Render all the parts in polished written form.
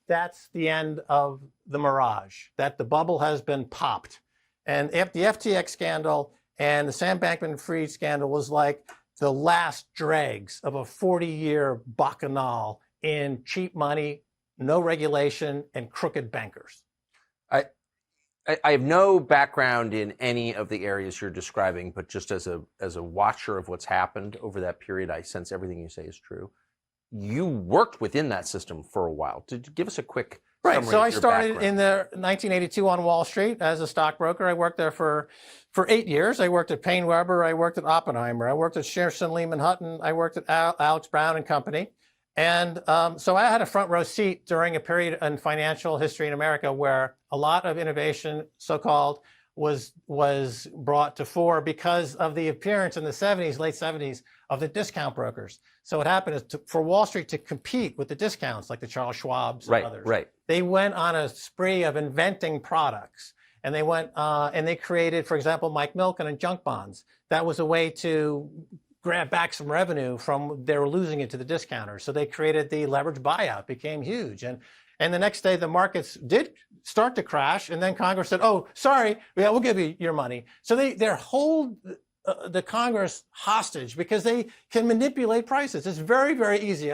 that's the end of the mirage, that the bubble has been popped. And the FTX scandal and the Sam Bankman-Fried scandal was like the last dregs of a 40-year bacchanal in cheap money, no regulation, and crooked bankers. I have no background in any of the areas you're describing, but just as a watcher of what's happened over that period, I sense everything you say is true. You worked within that system for a while. Did you give us a quick summary Right. So I started background? in the 1982 on Wall Street as a stockbroker. I worked there for 8 years. I worked at Payne Weber. I worked at Oppenheimer. I worked at Shearson Lehman Hutton. I worked at Alex Brown and Company. And so I had a front row seat during a period in financial history in America where a lot of innovation, so-called, was brought to fore because of the appearance in the 70s, late 70s, of the discount brokers. So what happened is for Wall Street to compete with the discounts like the Charles Schwabs and others, they went on a spree of inventing products. And they went and they created, for example, Mike Milken and junk bonds. That was a way to grab back some revenue from they were losing it to the discounters. So they created the leveraged buyout, became huge. And the next day the markets did start to crash. And then Congress said, oh, sorry, yeah, we'll give you your money. So they hold the Congress hostage because they can manipulate prices. It's very, very easy.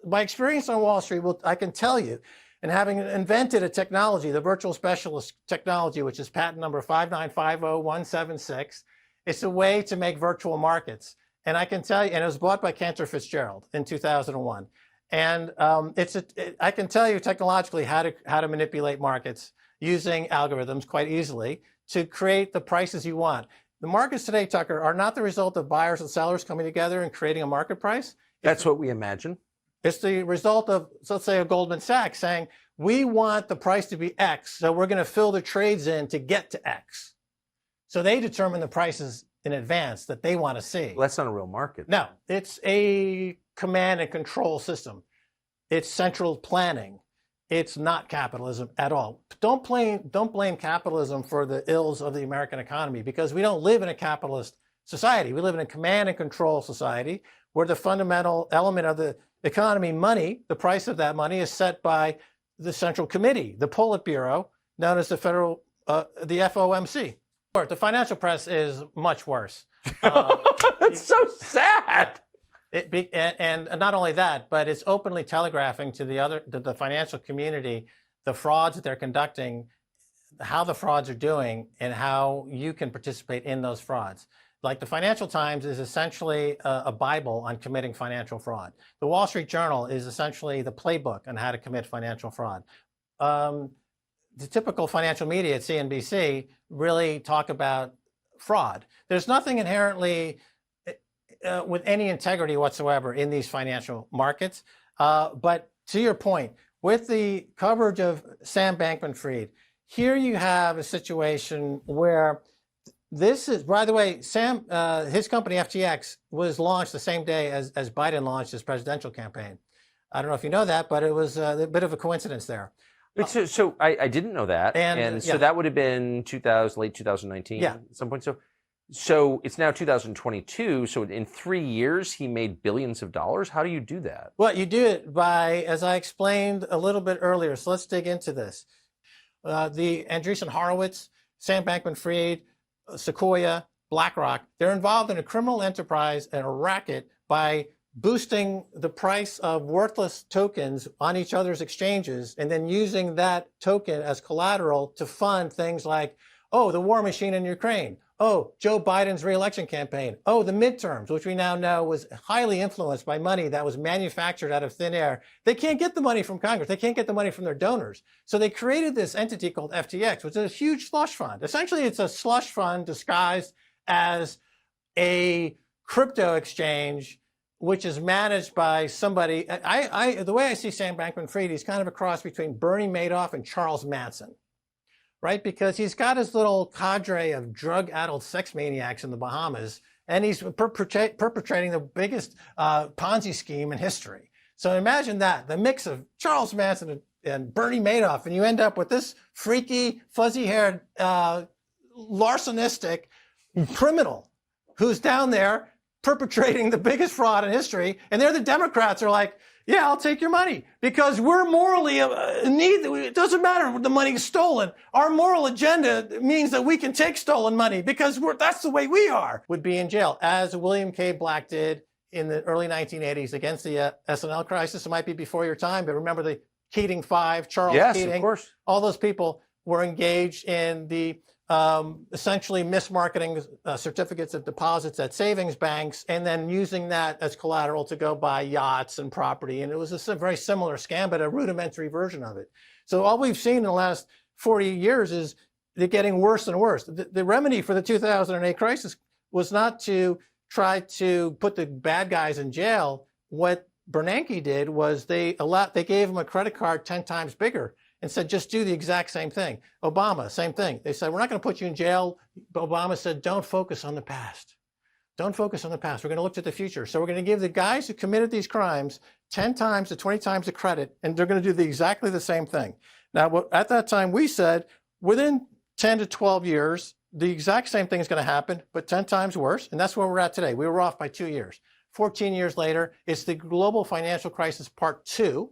My experience on Wall Street, I can tell you, and having invented a technology, the virtual specialist technology, which is patent number 5950176, it's a way to make virtual markets. And I can tell you, and it was bought by Cantor Fitzgerald in 2001. And I can tell you technologically how to manipulate markets using algorithms quite easily to create the prices you want. The markets today, Tucker, are not the result of buyers and sellers coming together and creating a market price. That's what we imagine. It's the result of, let's say, a Goldman Sachs saying, we want the price to be X, so we're going to fill the trades in to get to X. So they determine the prices in advance that they want to see. Well, that's not a real market. No, it's a command and control system. It's central planning. It's not capitalism at all. Don't blame capitalism for the ills of the American economy because we don't live in a capitalist society. We live in a command and control society where the fundamental element of the economy, money, the price of that money is set by the Central Committee, the Politburo, known as the the FOMC. The financial press is much worse. That's so sad. And not only that, but it's openly telegraphing to the financial community the frauds that they're conducting, how the frauds are doing, and how you can participate in those frauds. Like the Financial Times is essentially a Bible on committing financial fraud. The Wall Street Journal is essentially the playbook on how to commit financial fraud. The typical financial media at CNBC really talk about fraud. There's nothing inherently with any integrity whatsoever in these financial markets. But to your point, with the coverage of Sam Bankman-Fried, here you have a situation where this is, by the way, Sam, his company FTX was launched the same day as Biden launched his presidential campaign. I don't know if you know that, but it was a bit of a coincidence there. So I didn't know that, and so that would have been late 2019 at some point. So it's now 2022. So in 3 years, he made billions of dollars. How do you do that? Well, you do it by, as I explained a little bit earlier. So let's dig into this. The Andreessen Horowitz, Sam Bankman-Fried, Sequoia, BlackRock, they're involved in a criminal enterprise and a racket by boosting the price of worthless tokens on each other's exchanges and then using that token as collateral to fund things like, oh, the war machine in Ukraine. Oh, Joe Biden's re-election campaign. Oh, the midterms, which we now know was highly influenced by money that was manufactured out of thin air. They can't get the money from Congress. They can't get the money from their donors. So they created this entity called FTX, which is a huge slush fund. Essentially, it's a slush fund disguised as a crypto exchange, which is managed by somebody. The way I see Sam Bankman-Fried, he's kind of a cross between Bernie Madoff and Charles Manson, right? Because he's got his little cadre of drug-addled sex maniacs in the Bahamas, and he's perpetrating the biggest Ponzi scheme in history. So imagine that, the mix of Charles Manson and Bernie Madoff, and you end up with this freaky, fuzzy-haired, larcenistic criminal who's down there perpetrating the biggest fraud in history. And they're the Democrats are like, Yeah, I'll take your money because we're morally in need. It doesn't matter if the money is stolen. Our moral agenda means that we can take stolen money because that's the way we are. Would be in jail, as William K. Black did in the early 1980s against the S&L crisis. It might be before your time, but remember the Keating Five, Charles Keating. Yes, of course. All those people were engaged in the essentially mismarketing certificates of deposits at savings banks and then using that as collateral to go buy yachts and property. And it was a very similar scam, but a rudimentary version of it. So all we've seen in the last 40 years is they're getting worse and worse. The remedy for the 2008 crisis was not to try to put the bad guys in jail. What Bernanke did was they gave him a credit card 10 times bigger and said, just do the exact same thing. Obama, same thing. They said, we're not going to put you in jail. But Obama said, don't focus on the past. Don't focus on the past. We're going to look to the future. So we're going to give the guys who committed these crimes 10 times to 20 times the credit, and they're going to do exactly the same thing. Now, at that time, we said within 10 to 12 years, the exact same thing is going to happen, but 10 times worse. And that's where we're at today. We were off by 2 years. 14 years later, it's the global financial crisis part 2.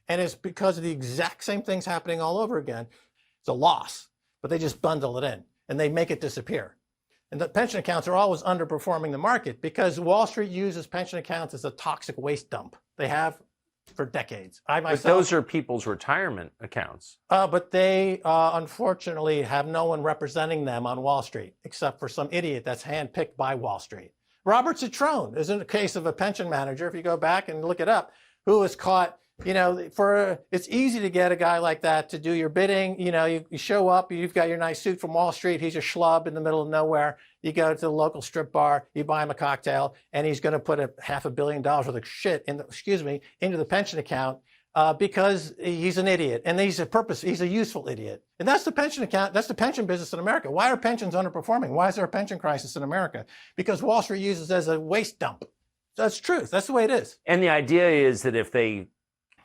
And it's because of the exact same things happening all over again. It's a loss, but they just bundle it in and they make it disappear. And the pension accounts are always underperforming the market because Wall Street uses pension accounts as a toxic waste dump. They have for decades. But those are people's retirement accounts. But they unfortunately have no one representing them on Wall Street except for some idiot that's handpicked by Wall Street. Robert Citrone is in the case of a pension manager, if you go back and look it up, who was caught. It's easy to get a guy like that to do your bidding. You show up, you've got your nice suit from Wall Street. He's a schlub in the middle of nowhere. You go to the local strip bar, you buy him a cocktail, and he's going to put $500 million worth of shit into the pension account because he's an idiot. And he's a useful idiot. And that's the pension account. That's the pension business in America. Why are pensions underperforming? Why is there a pension crisis in America? Because Wall Street uses it as a waste dump. That's truth. That's the way it is. And the idea is that if they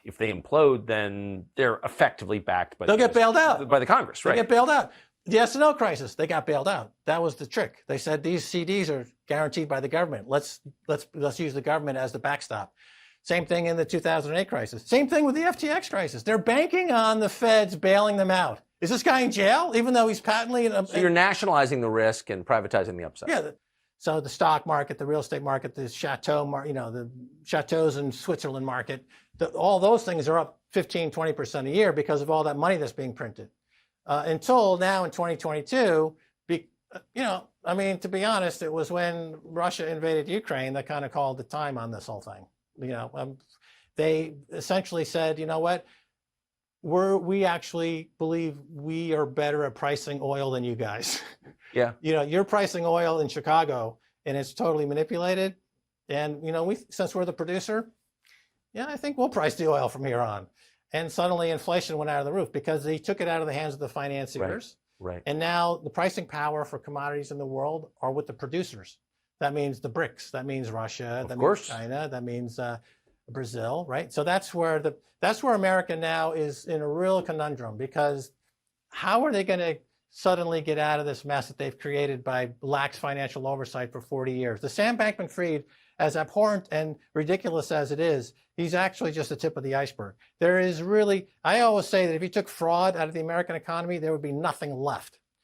implode, then they're effectively backed by they'll get bailed out by the Congress, right? They get bailed out. The S&L crisis, they got bailed out. That was the trick. They said these CDs are guaranteed by the government. Let's use the government as the backstop. Same thing in the 2008 crisis. Same thing with the FTX crisis. They're banking on the feds bailing them out. Is this guy in jail, even though he's patently? So you're nationalizing the risk and privatizing the upside. Yeah. So the stock market, the real estate market, the the chateaus in Switzerland market, all those things are up 15, 20% a year because of all that money that's being printed. Until now in 2022, to be honest, it was when Russia invaded Ukraine that kind of called the time on this whole thing. They essentially said, you know what? We actually believe we are better at pricing oil than you guys. Yeah. You're pricing oil in Chicago and it's totally manipulated. And, since we're the producer, I think we'll price the oil from here on. And suddenly inflation went out of the roof because they took it out of the hands of the financiers. Right. And now the pricing power for commodities in the world are with the producers. That means the BRICS. That means Russia. That means China. That means Brazil, right? So that's where America now is in a real conundrum because how are they going to suddenly get out of this mess that they've created by lax financial oversight for 40 years? The Sam Bankman-Fried, as abhorrent and ridiculous as it is, he's actually just the tip of the iceberg. I always say that if you took fraud out of the American economy, there would be nothing left.